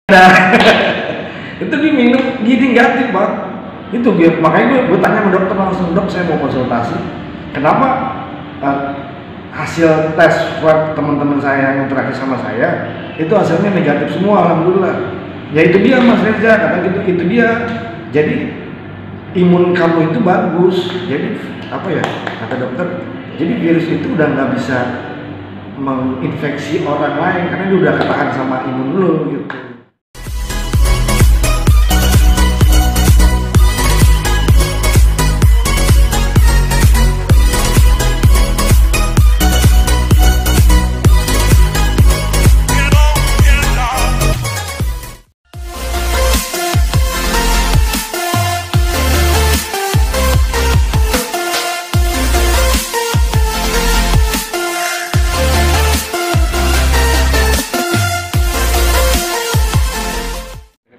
Nah, itu diminum gini negatif bang. Itu makanya gue tanya sama dokter langsung, dok saya mau konsultasi. Kenapa hasil tes swab teman-teman saya yang interaksi sama saya itu hasilnya negatif semua, alhamdulillah. Ya itu dia Mas Reza, kata gitu, itu dia. Jadi imun kamu itu bagus. Jadi apa ya kata dokter? Jadi virus itu udah nggak bisa menginfeksi orang lain karena dia udah ketahan sama imun lo gitu.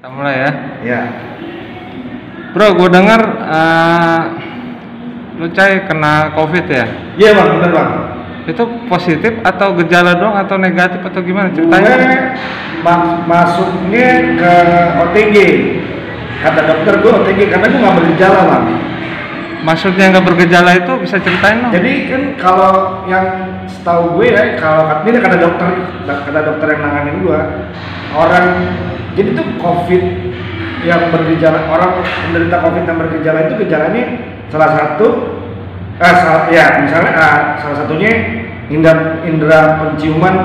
Mulai ya. Ya. Bro, gue dengar lu Cai kena COVID ya? Iya bang, bener bang. Itu positif atau gejala doang atau negatif atau gimana ceritanya? Gue masuknya ke OTG. Kata dokter gue OTG karena gue nggak bergejala bang. Maksudnya nggak bergejala itu bisa ceritain dong? Jadi kan kalau yang setahu gue ya, kalau ini kata dokter yang nanganin gue, orang jadi tuh COVID yang bergejala, orang menderita COVID yang bergejala itu gejalanya salah satunya indera penciuman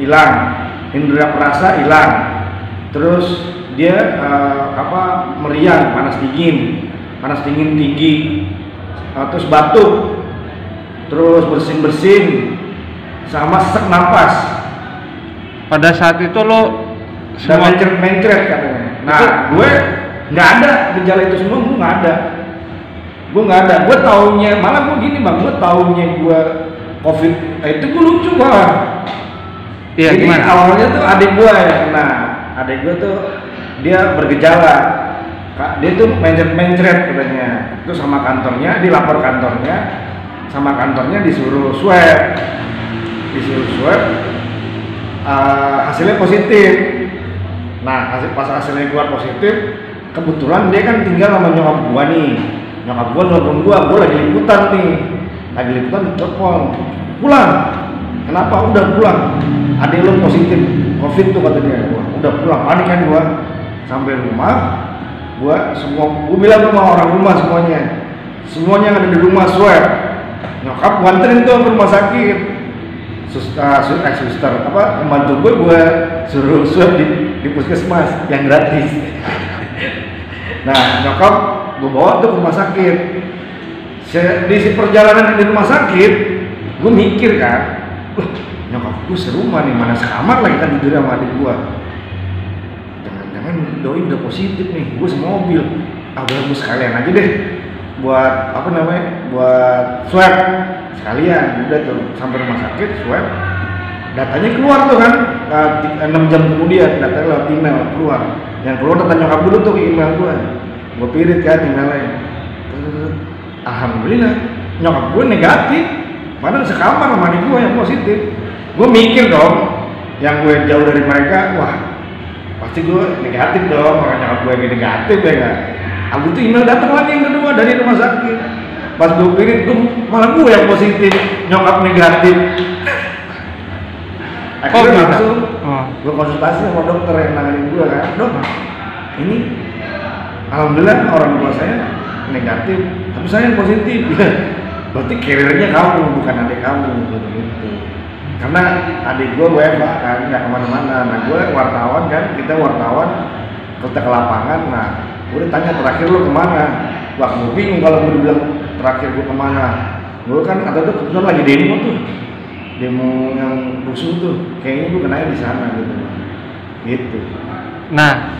hilang, indera perasa hilang, terus dia meriang, panas dingin tinggi, terus batuk, terus bersin sama sesak napas. Pada saat itu lo semua mencret katanya. Nah, gue nggak ada gejala itu semua, gue nggak ada. Gue taunya malah gue gini bang, gue taunya gue COVID. Itu gue lucu bang. Iya, jadi gimana? Awalnya tuh adik gue ya, adik gue tuh dia bergejala. Dia tuh mencret katanya. Itu sama kantornya, dilapor kantornya, sama kantornya disuruh swab. Hasilnya positif. Nah, pas hasilnya keluar positif, kebetulan dia kan tinggal sama nyokap gua nih. Nyokap gua nelfon gua lagi liputan telepon. Pulang. Kenapa? Udah pulang. Adik lu positif COVID tuh kata dia. Udah pulang, panik kan gua. Sampai rumah, gua bilang sama orang rumah semuanya yang ada di rumah swab. Nyokap gua anterin tuh ke rumah sakit. Suster pembantu gue suruh swab di puskesmas yang gratis. Nah, nyokap gue bawa tuh ke rumah sakit. Di perjalanan di rumah sakit, gue mikir kan, nyokap gue serumah nih, mana sekamar lagi kan tidur sama adik gue. Jangan-jangan doi udah positif nih, gue semobil. Udah gue sekalian aja deh buat buat swab sekalian. Udah tuh sampai rumah sakit swab, datanya keluar tuh kan 6 jam kemudian datanya lewat email keluar. Yang keluar data nyokap dulu tuh ke email gue pirit kan emailnya. Alhamdulillah nyokap gue negatif, padahal sekamar sama adik gue yang positif. Gue mikir dong, yang gue jauh dari mereka, wah pasti gue negatif dong, makanya nyokap gue yang negatif ya nggak. Aku tuh email datang lagi yang kedua dari rumah sakit. Pas gue pirit, malah gue yang positif, nyokap negatif. Akhirnya langsung gue konsultasi sama dokter yang nanganin gue kan, dok, ini alhamdulillah orang tua saya negatif, tapi saya yang positif. Berarti carrier-nya kamu, bukan adik kamu gitu. Karena adik gue WFH kan, nggak kemana-mana. Nah gue wartawan kan, kita ke lapangan. Nah gue tanya terakhir lo kemana? Wah gue bingung kalau gue bilang terakhir gue kemana. Gue kan atau tuh kebetulan lagi demo yang rusuh tuh, kayaknya gue kenanya di sana gitu. Nah,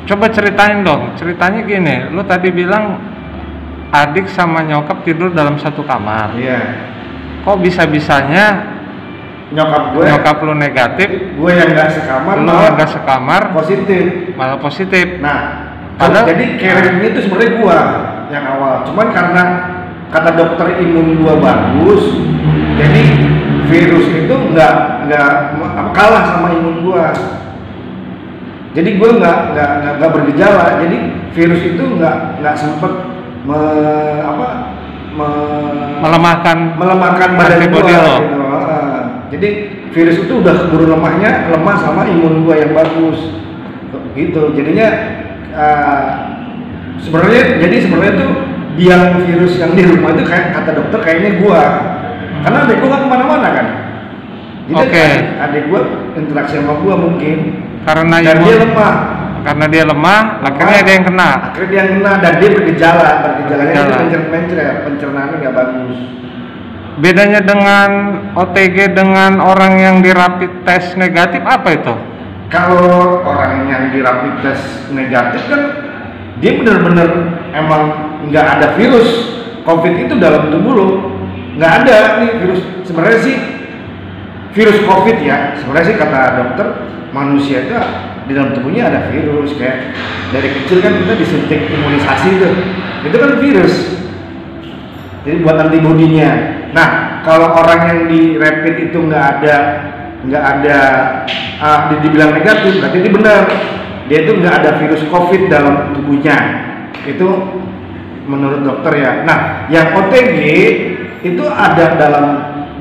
coba ceritain dong. Ceritanya gini, lu tadi bilang adik sama nyokap tidur dalam satu kamar. Iya. Kok bisa-bisanya nyokap lu negatif, gue yang nggak sekamar, lu yang nggak sekamar malah positif. Nah, jadi carrier-nya itu sebenarnya gue yang awal. Cuman karena kata dokter imun gue bagus, jadi virus itu nggak kalah sama imun gue. Jadi gue nggak bergejala. Jadi virus itu nggak sempet melemahkan badan antibody gue. lo. Gitu. Jadi virus itu udah keburu lemah sama imun gue yang bagus. Gitu. Jadinya sebenarnya tuh biang virus yang di rumah itu kayak kata dokter kayaknya gue. Karena adik gue nggak kemana-mana kan. Jadi adik gue interaksi sama gue mungkin. Karena dia lemah, akhirnya dia yang kena. Dan dia bergejalanya itu mencret, pencernaannya nggak bagus. Bedanya dengan OTG dengan orang yang di rapid test negatif apa itu? Kalau orang yang di rapid test negatif kan dia benar-benar emang nggak ada virus COVID itu dalam tubuh lo, nggak ada nih virus. Sebenarnya sih virus COVID ya, sebenarnya sih kata dokter manusia itu di dalam tubuhnya ada virus. Kayak dari kecil kan kita disuntik imunisasi itu kan virus. Jadi buat antibodinya. Nah kalau orang yang di rapid itu nggak ada dibilang negatif, berarti ini benar. Dia itu nggak ada virus COVID dalam tubuhnya. Itu menurut dokter ya. Nah yang OTG itu ada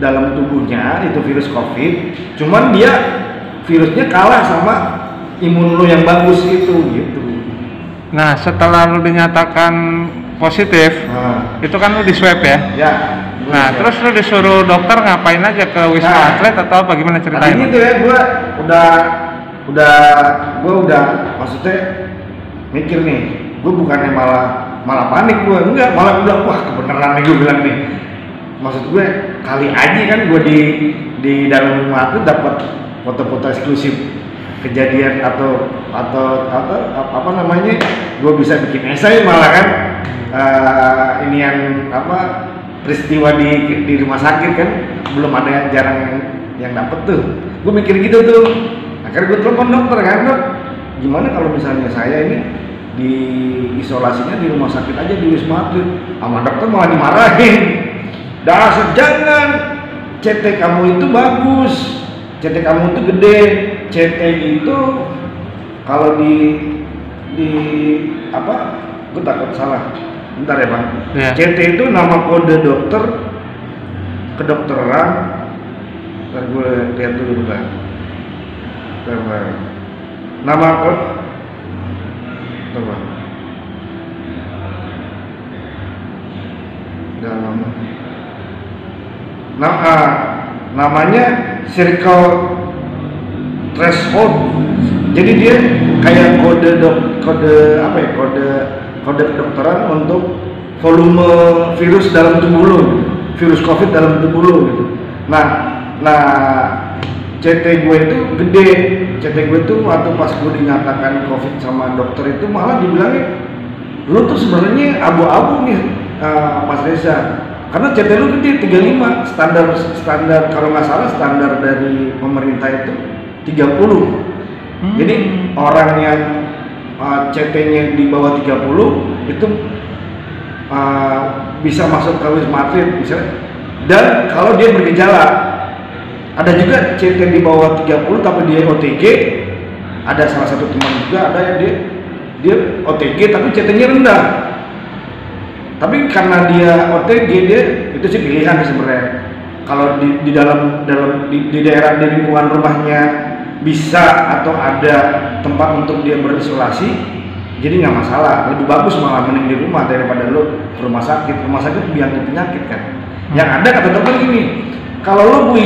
dalam tubuhnya itu virus COVID. Cuman dia virusnya kalah sama imun lo yang bagus itu gitu. Nah setelah lo dinyatakan positif, itu kan lo di swab ya? Ya. Nah terus lo disuruh dokter ngapain aja ke Wisma Atlet atau apa gimana ceritanya? Tadi gitu ya, gue udah maksudnya mikir nih, gue bukannya malah panik gue, enggak, malah udah wah kebenaran nih gue bilang nih. Maksud gue kali aja kan gue di dalam Wisma Atlet dapat foto-foto eksklusif kejadian atau apa namanya, gue bisa bikin esai malah kan peristiwa di rumah sakit kan belum ada, jarang yang dapet tuh. Gue mikir gitu tuh, akhirnya gue telepon dokter kan, dok gimana kalau misalnya saya ini di isolasinya di rumah sakit aja di Wisma Atlet. Sama dokter malah dimarahin, dasar jangan, CT kamu itu bagus, CT kamu itu gede. CT itu kalau gue takut salah, bentar ya bang. Yeah. CT itu nama kode dokter kedokteran. Ntar gue lihat dulu bang. Nama kode coba namanya circle threshold. Jadi dia kayak kode kedokteran untuk volume virus dalam tubuh lo, virus COVID dalam tubuh lo gitu. Nah CT gue itu gede. CT gue itu waktu pas gue dinyatakan COVID sama dokter itu malah dibilangin lo tuh sebenarnya abu-abu nih Mas Reza, karena CT lu gede 35, standar kalau nggak salah standar dari pemerintah itu 30. Jadi orang yang CT-nya di bawah 30 itu bisa masuk ke Wisma Atlet misalnya. Dan kalau dia bergejala, ada juga CT di bawah 30 tapi dia OTG. Ada salah satu teman juga ada yang dia OTG tapi CT-nya rendah. Tapi karena dia OTG, dia itu sih pilihan sebenarnya. Kalau di daerah di lingkungan rumahnya bisa atau ada tempat untuk dia berisolasi, jadi nggak masalah. Lebih bagus malah mending di rumah daripada lo ke rumah sakit. Rumah sakit biang penyakit kan. Yang ada kata dokter gini, kalau lo gue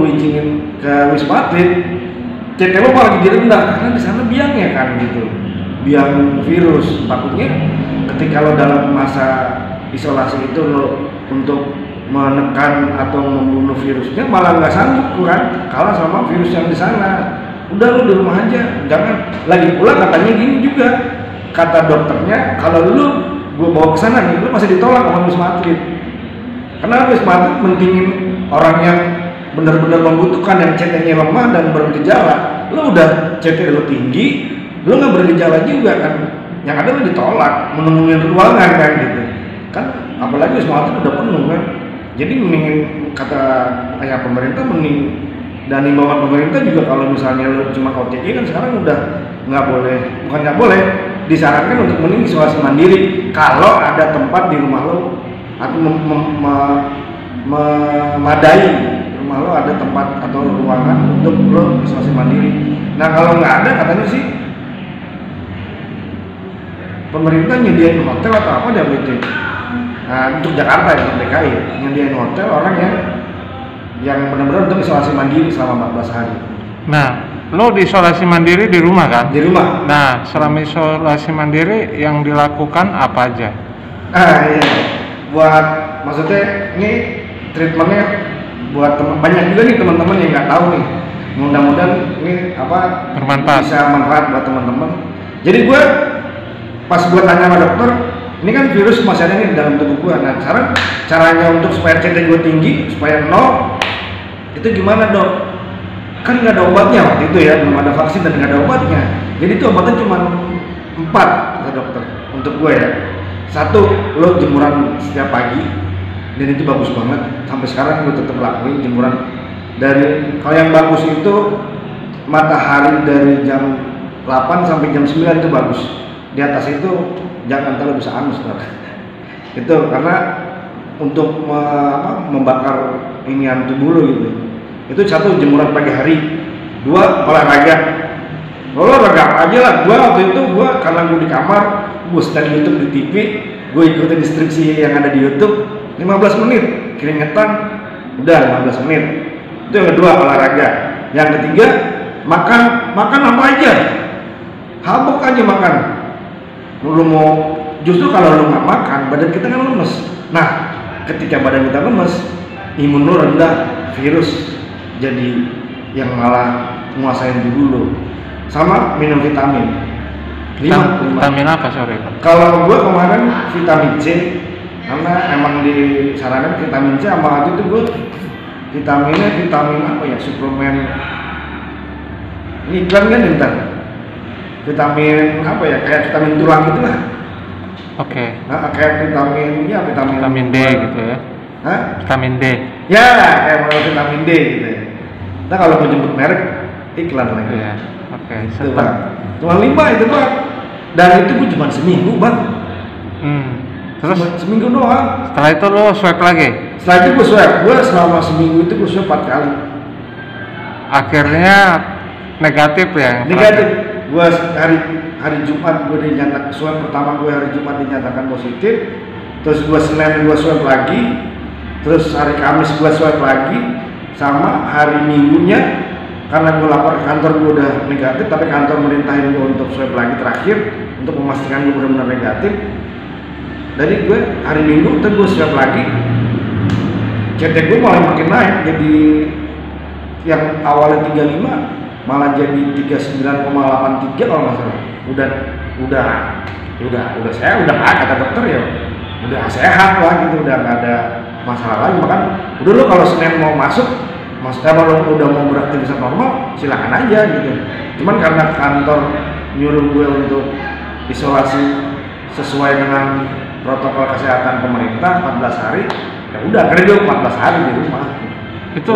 izinin ke Wisma Atlet, CT lo malah jadi rendah karena di sana biangnya kan gitu, biang virus. Takutnya ketika lo dalam masa isolasi itu lo untuk menekan atau membunuh virusnya malah nggak sanggup kan, kalah sama virus yang di sana. Udah lo di rumah aja, jangan. Lagi pula katanya gini juga, kata dokternya kalau lo gue bawa ke sana nih, lo masih ditolak sama Wisma Atlet. Karena Wisma Atlet mentingin orang yang benar-benar membutuhkan, yang CT-nya lemah dan bergejala. Lo udah CT lo tinggi, lo nggak bergejala juga kan, yang ada lo ditolak, menemuin ruangan kan gitu kan. Apalagi Wisma Atlet udah penuh kan. Jadi mendingin kata pemerintah mending Dan himbauan pemerintah juga kalau misalnya lo cuma OTG kan sekarang udah nggak boleh, bukan nggak boleh, disarankan untuk mending isolasi mandiri kalau ada tempat di rumah lo atau memadai rumah lo ada tempat atau ruangan untuk lo isolasi mandiri. Nah kalau nggak ada katanya sih pemerintah nyediain hotel atau apa dia gitu. Nah untuk Jakarta ya, untuk DKI nyediain hotel orang yang benar-benar untuk isolasi mandiri selama 14 hari. Nah, lo di isolasi mandiri di rumah kan? Di rumah. Nah, selama isolasi mandiri yang dilakukan apa aja? Iya. Buat maksudnya ini treatmentnya buat banyak juga nih teman-teman yang nggak tahu nih. Mudah-mudahan ini bermanfaat. Bisa manfaat buat teman-teman. Jadi gue pas gue tanya sama dokter, ini kan virus masih ada nih di dalam tubuh gue. Nah, caranya untuk supaya CT gue tinggi, supaya 0, itu gimana dok? Kan nggak ada obatnya waktu itu ya, belum ada vaksin dan nggak ada obatnya. Jadi itu obatnya cuma 4 kata dokter untuk gue ya. 1, lo jemuran setiap pagi dan itu bagus banget. Sampai sekarang gue tetap lakuin jemuran. Dari kalau yang bagus itu matahari dari jam 8 sampai jam 9 itu bagus. Di atas itu jangan terlalu bisa anus itu karena untuk membakar inian tubuh lo gitu. Itu 1 jemuran pagi hari, 2 olahraga apa aja lah. Waktu itu karena gue di kamar, gue setel YouTube di TV, gue ikutin instruksi yang ada di YouTube 15 menit keringetan, udah 15 menit. Itu yang kedua olahraga. Yang ketiga makan apa aja, habuk aja makan. Lu mau justru kalau lu nggak makan badan kita kan lemes. Nah ketika badan kita lemes, imun lu rendah, virus jadi yang malah menguasain tubuh lu. Sama minum vitamin 5. Vitamin apa sorry? Kalau gue kemarin vitamin C karena emang disarankan vitamin C, sama waktu itu gue vitamin apa ya, suplemen ini iklan kan ntar vitamin apa ya, kayak vitamin tulang gitu lah. Oke. Nah, kayak vitamin D gitu ya. Hah? Vitamin D. Ya, kayak vitamin D gitu ya. Nah kalau mau jemput merek iklan lagi. Iya. Oke. Itu bang. Cuma 5 itu bang. Dan itu gue cuma seminggu bang. Terus cuma seminggu doang. Setelah itu lo swab lagi? Setelah itu gue swab. Gue selama seminggu itu gue swab 4 kali. Akhirnya negatif ya? Negatif. Gue hari Jumat gue dinyatakan swab pertama, gue hari Jumat dinyatakan positif. Terus gue Senin gue swab lagi. Terus hari Kamis gue swab lagi. Sama hari Minggunya karena gue lapor ke kantor gue udah negatif, tapi kantor merintahin gue untuk swab lagi terakhir untuk memastikan gue benar-benar negatif. Jadi gue hari Minggu terus gue swab lagi, CT gue malah makin naik, jadi yang awalnya 35 malah jadi 39,83 kalau nggak salah. Udah saya udah kata dokter ya udah sehat lah gitu, udah nggak ada masalah lagi. Bahkan udah lo kalau Senin mau masuk kalau udah mau beraktivitas normal silakan aja gitu. Cuman karena kantor nyuruh gue untuk isolasi sesuai dengan protokol kesehatan pemerintah 14 hari, ya udah karena gue 14 hari di rumah. Itu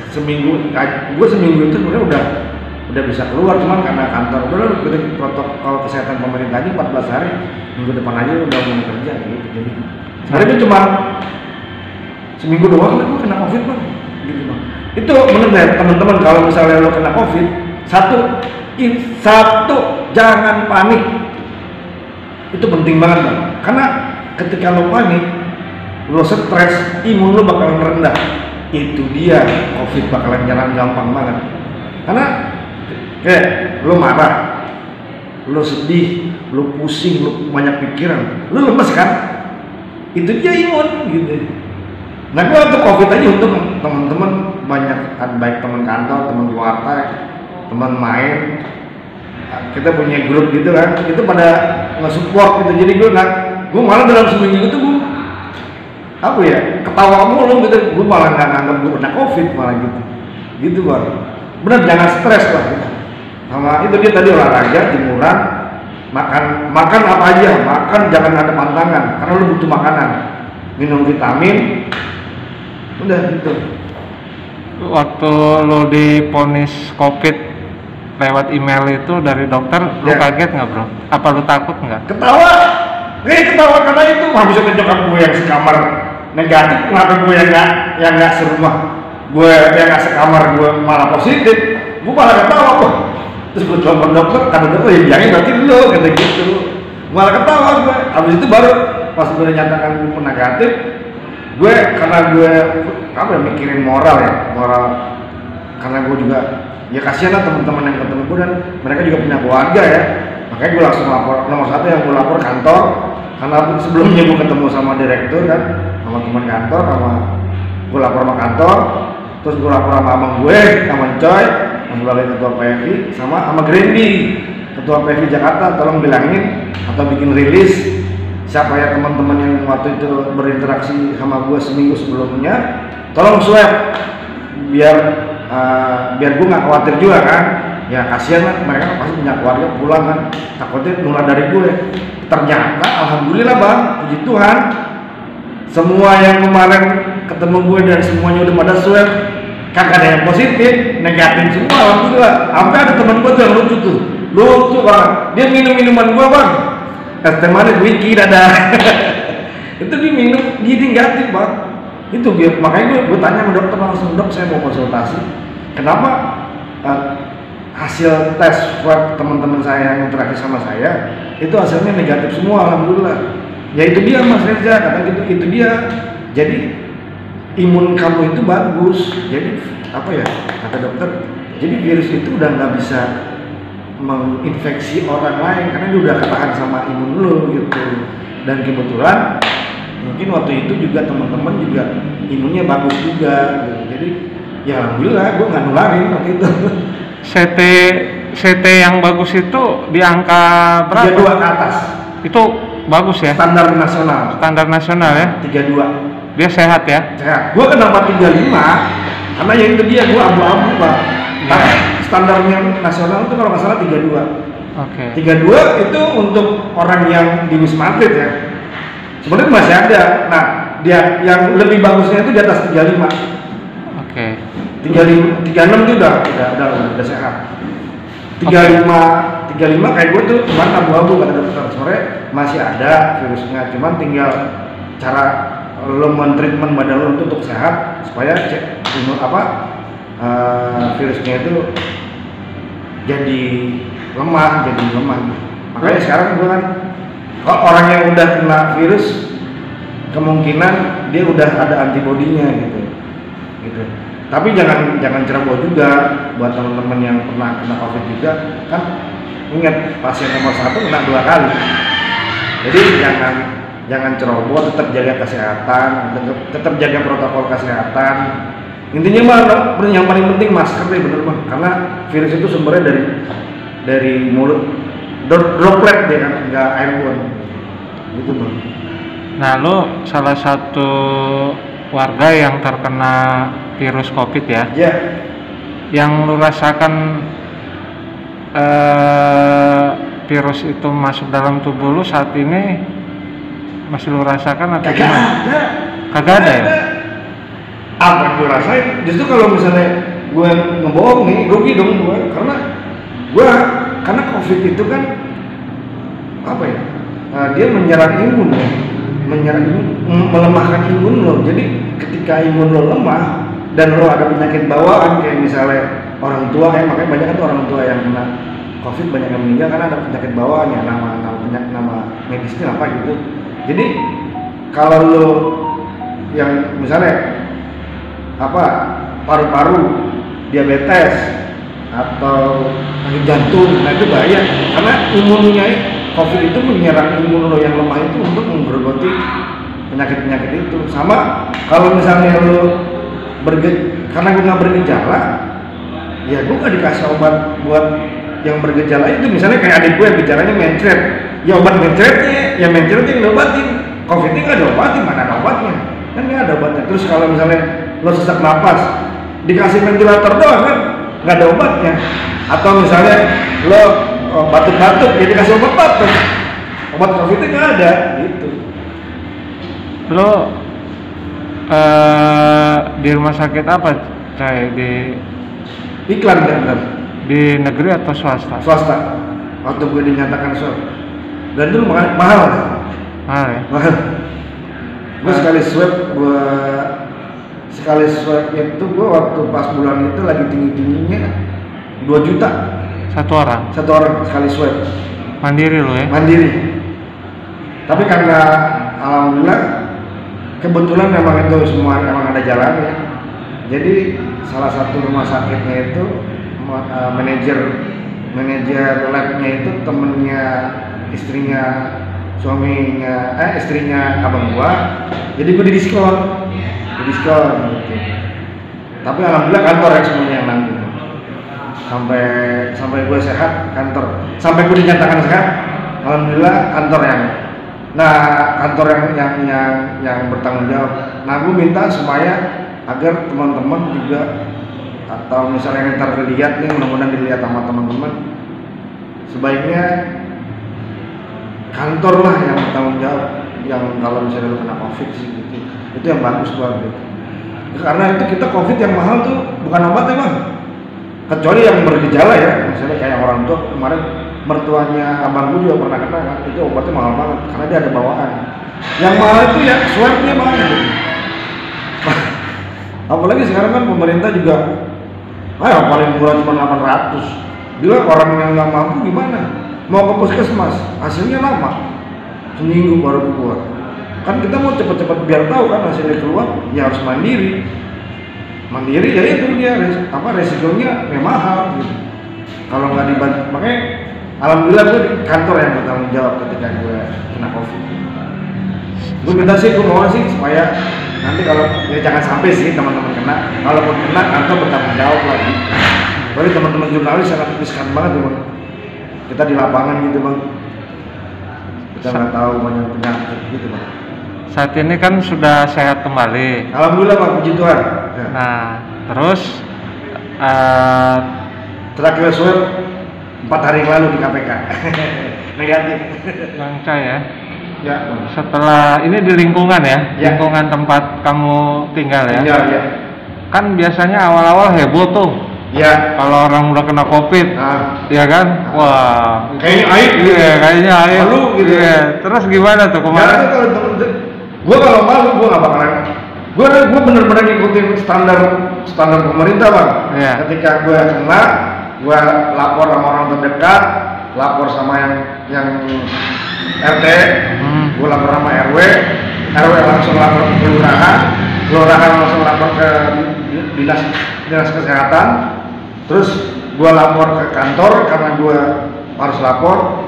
seminggu itu sebenarnya udah bisa keluar, cuman karena kantor udah ikutin protokol kesehatan pemerintah aja 14 hari, minggu depan aja udah mau kerja gitu. Jadi sebenarnya itu cuma seminggu doang gue kena COVID bang, gitu bang. Itu menurut saya teman-teman kalau misalnya lo kena COVID, satu jangan panik. Itu penting banget bang, karena ketika lo panik, lo stres, imun lo bakalan rendah. Itu dia COVID bakalan nyerang gampang banget. Karena kayak lo marah, lo sedih, lo pusing, lo banyak pikiran, lo lemes kan? Itu dia imun gitu. Nah gue untuk COVID aja untuk teman-teman banyak, baik teman kantor, teman keluarga, teman main, kita punya grup gitu kan, itu pada nge-support gitu. Jadi gue malah dalam seminggu itu gue apa ya, ketawa mulu gitu. Gue malah nggak nganggap gue kena COVID malah gitu bang. Bener, jangan stres lah gitu. Sama itu dia tadi olahraga, jemuran, makan apa aja, makan jangan ada pantangan karena lu butuh makanan, minum vitamin, udah gitu. waktu lo diponis COVID lewat email itu dari dokter, lo Ya. kaget nggak bro? Apa lo takut nggak? Ketawa, ketawa karena itu habis itu nyokap gue yang sekamar negatif, kenapa gue yang nggak serumah, gue yang nggak sekamar gue malah positif, gue malah ketawa kok. Terus gue telepon dokter, kata dokter ya bilangin berarti lo, kata gitu, malah ketawa gue. Habis itu baru pas gue nyatakan gue negatif, gue karena gue apa ya, mikirin moral, karena gue juga ya kasihan lah teman-teman yang ketemu gue dan mereka juga punya keluarga ya, makanya gue langsung lapor. Nomor satu yang gue lapor kantor, karena sebelumnya gue ketemu sama direktur kan, sama teman kantor, gue lapor sama kantor, terus gue lapor sama abang gue, sama Coy yang sebagai ketua PFI, sama Grandi ketua PFI Jakarta, tolong bilangin atau bikin rilis siapa ya teman-teman yang waktu itu berinteraksi sama gue seminggu sebelumnya, tolong swab biar gue nggak khawatir juga kan. Ya kasihan lah, mereka pasti punya keluarga pulang kan, takutnya nular dari gue. Ternyata alhamdulillah bang, puji Tuhan, semua yang kemarin ketemu gue dan semuanya udah pada swab, kagak ada yang positif, negatif semua alhamdulillah. Sampai ada teman gue tuh yang lucu banget, dia minum minuman gue bang, es teh manis wiki dada. Itu dia minum gini negatif bang. Itu makanya gue tanya sama dokter langsung, dok saya mau konsultasi, kenapa hasil tes swab teman-teman saya yang interaksi sama saya itu hasilnya negatif semua alhamdulillah. Ya itu dia Mas Reza, kata gitu, itu dia. Jadi imun kamu itu bagus. Jadi apa ya kata dokter, jadi virus itu udah nggak bisa menginfeksi orang lain karena dia udah ketahan sama imun lo gitu. Dan kebetulan mungkin waktu itu juga teman-teman juga imunnya bagus juga gitu. Jadi ya alhamdulillah gue nggak nularin waktu itu. CT yang bagus itu di angka berapa? 32 ke atas. Itu bagus ya? Standar nasional. Standar nasional ya? 32. Dia sehat ya? Sehat. Gue kenapa 35? Karena ya itu dia, gue abu-abu pak. Ya. Standarnya nasional itu kalau nggak salah 32. Oke. 32 itu untuk orang yang di Wisma Atlet ya. Sebenarnya masih ada. Nah, dia yang lebih bagusnya itu di atas 35. Oke. 36 itu udah sehat. 35 kayak gue tuh cuman abu-abu kata dokter. Sebenarnya masih ada virusnya, cuman tinggal cara lo mentreatment badan lo untuk sehat supaya virusnya itu jadi lemah. Makanya sekarang gue kan orang yang udah kena virus kemungkinan dia udah ada antibodinya gitu. Tapi jangan ceroboh juga buat teman-teman yang pernah kena COVID juga kan, ingat pasien nomor 1 kena 2 kali. Jadi jangan ceroboh, tetap jaga kesehatan, tetap jaga protokol kesehatan. Intinya mah yang paling penting masker deh, bener bang, karena virus itu sumbernya dari mulut, droplet dia kan, nggak airborne gitu bang. Nah lo salah satu warga yang terkena virus COVID ya? Ya. Yang lo rasakan virus itu masuk dalam tubuh lo saat ini masih lo rasakan atau gimana? Kagak ada ya? Apa yang gue rasain? Justru kalau misalnya gue ngebohong nih, rugi dong gue, karena COVID itu kan apa ya? Dia menyerang imun ya, melemahkan imun lo. Jadi ketika imun lo lemah dan lo ada penyakit bawaan kayak misalnya orang tua ya, makanya banyak kan orang tua yang kena COVID banyak yang meninggal karena ada penyakit bawaan ya, nama medisnya apa gitu. Jadi kalau lo yang misalnya paru-paru, diabetes atau penyakit jantung, nah itu bahaya karena imunnya COVID itu menyerang imun lo yang lemah itu untuk menggerogoti penyakit-penyakit itu. Sama kalau misalnya lo karena gue nggak bergejala, ya gue nggak dikasih obat buat yang bergejala itu. Misalnya kayak adik gue bicaranya mencret, ya obat mencretnya yang diobatin. COVID-nya nggak diobatin, mana ada obatnya? Kan nggak ada obatnya. Terus kalau misalnya lo sesak napas, dikasih ventilator doang kan, nggak ada obatnya. Atau misalnya lo batuk-batuk, jadi kasih obat batuk, obat COVID-nya nggak ada, gitu. Lo di rumah sakit apa Kayak di iklan kan? di negeri atau swasta? Swasta. Waktu gue dinyatakan swab. Dan dulu mahal. Mahal ya? Mahal. Gue sekali swab itu gue waktu pas bulan itu lagi tingginya 2 juta. Satu orang Sekali swab. mandiri lo ya? Mandiri. Tapi karena alhamdulillah kebetulan memang itu semua emang ada jalannya. Jadi salah satu rumah sakitnya itu manajer labnya itu temennya istrinya abang gua. Jadi gua didiskon gitu. Tapi alhamdulillah kantor yang semuanya yang nanggung. Sampai gue sehat kantor, sampai gue dinyatakan sehat, alhamdulillah kantor yang bertanggung jawab. Nah, gue minta supaya agar teman-teman juga atau misalnya yang ntar dilihat nih, mudah-mudahan dilihat sama teman-teman, sebaiknya kantor lah yang bertanggung jawab. Yang kalau misalnya lu kena COVID sih gitu, itu yang bagus banget gitu. Karena itu kita COVID yang mahal tuh bukan obat emang. Kecuali yang bergejala ya, misalnya kayak orang tua kemarin mertuanya abang gue juga pernah kena kan, itu obatnya mahal banget karena dia ada bawaan. Yang mahal itu ya swabnya mahal gitu. Apalagi sekarang kan pemerintah juga paling murah cuma 800. Bila orang yang nggak mampu gimana? Mau ke puskesmas, hasilnya lama, seminggu baru keluar. Kan kita mau cepet-cepet biar tahu kan hasilnya keluar, ya harus mandiri ya itu dia resikonya mahal gitu. Kalau nggak dibantu, makanya alhamdulillah gue di kantor yang bertanggung jawab ketika gue kena COVID. Gue minta sih, gue mau sih supaya nanti kalau ya jangan sampai sih teman-teman kena, kalaupun kena kantor bertanggung jawab lagi. Berarti teman-teman jurnalis sangat riskan banget tuh bang. Kita di lapangan gitu bang, kita nggak tahu banyak penyakit gitu bang. Saat ini kan sudah sehat kembali. Alhamdulillah Pak, puji Tuhan. Ya. Nah, terus terakhir swab 4 hari yang lalu di KPK. Negatif. Langka ya. Ya. Setelah ini di lingkungan ya, lingkungan tempat kamu tinggal ya. Iya, ya. Kan biasanya awal-awal heboh tuh. Iya. Kalau orang udah kena COVID, ya kan? Wah, kayaknya aib. Iya, kayaknya aib. Malu gitu. Iya. Terus gimana tuh kemarin? Gue kalau malu gue nggak bakalan. Gue bener-bener ngikutin standar pemerintah bang. Iya. Ketika gue kena, gue lapor sama orang terdekat, lapor sama yang RT, gue lapor sama RW langsung lapor ke kelurahan langsung lapor ke dinas kesehatan, terus gue lapor ke kantor karena gue harus lapor.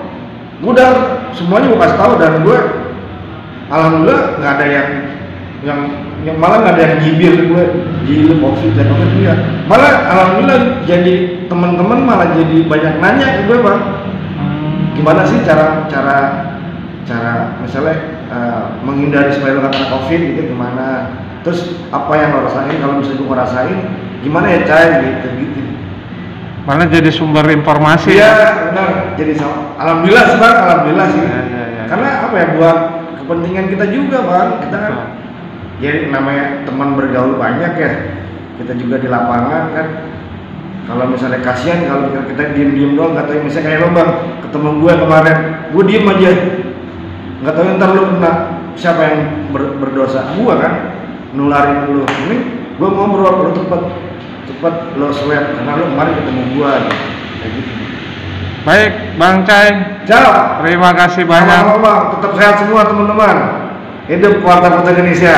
Udah semuanya gue kasih tahu dan gue alhamdulillah nggak ada yang malah nggak ada yang nyibir gue gila COVID dan apa ya. Malah alhamdulillah jadi teman-teman malah jadi banyak nanya ke gue bang, gimana sih cara misalnya menghindari supaya lo nggak kena COVID gitu gimana, terus apa yang lo rasain, kalau misalnya gue ngerasain gimana ya Cai gitu. Malah jadi sumber informasi. Iya benar, jadi alhamdulillah sih. Ya. Karena apa ya, buat kepentingan kita juga bang, kita kan jadi namanya teman bergaul banyak ya, kita juga di lapangan kan. Kalau misalnya kasihan kalau kita diem doang, nggak tahu misalnya kayak lo bang, ketemu gue kemarin, gue diem aja, nggak tahu ntar lo kena siapa yang berdosa, gue kan nularin lo. Ini gue ngobrol, lo cepet lo swab karena lo kemarin ketemu gue kayak gitu. Baik Bang Cai, terima kasih banyak. Tetap sehat semua teman-teman. Hidup Warta Putri Indonesia.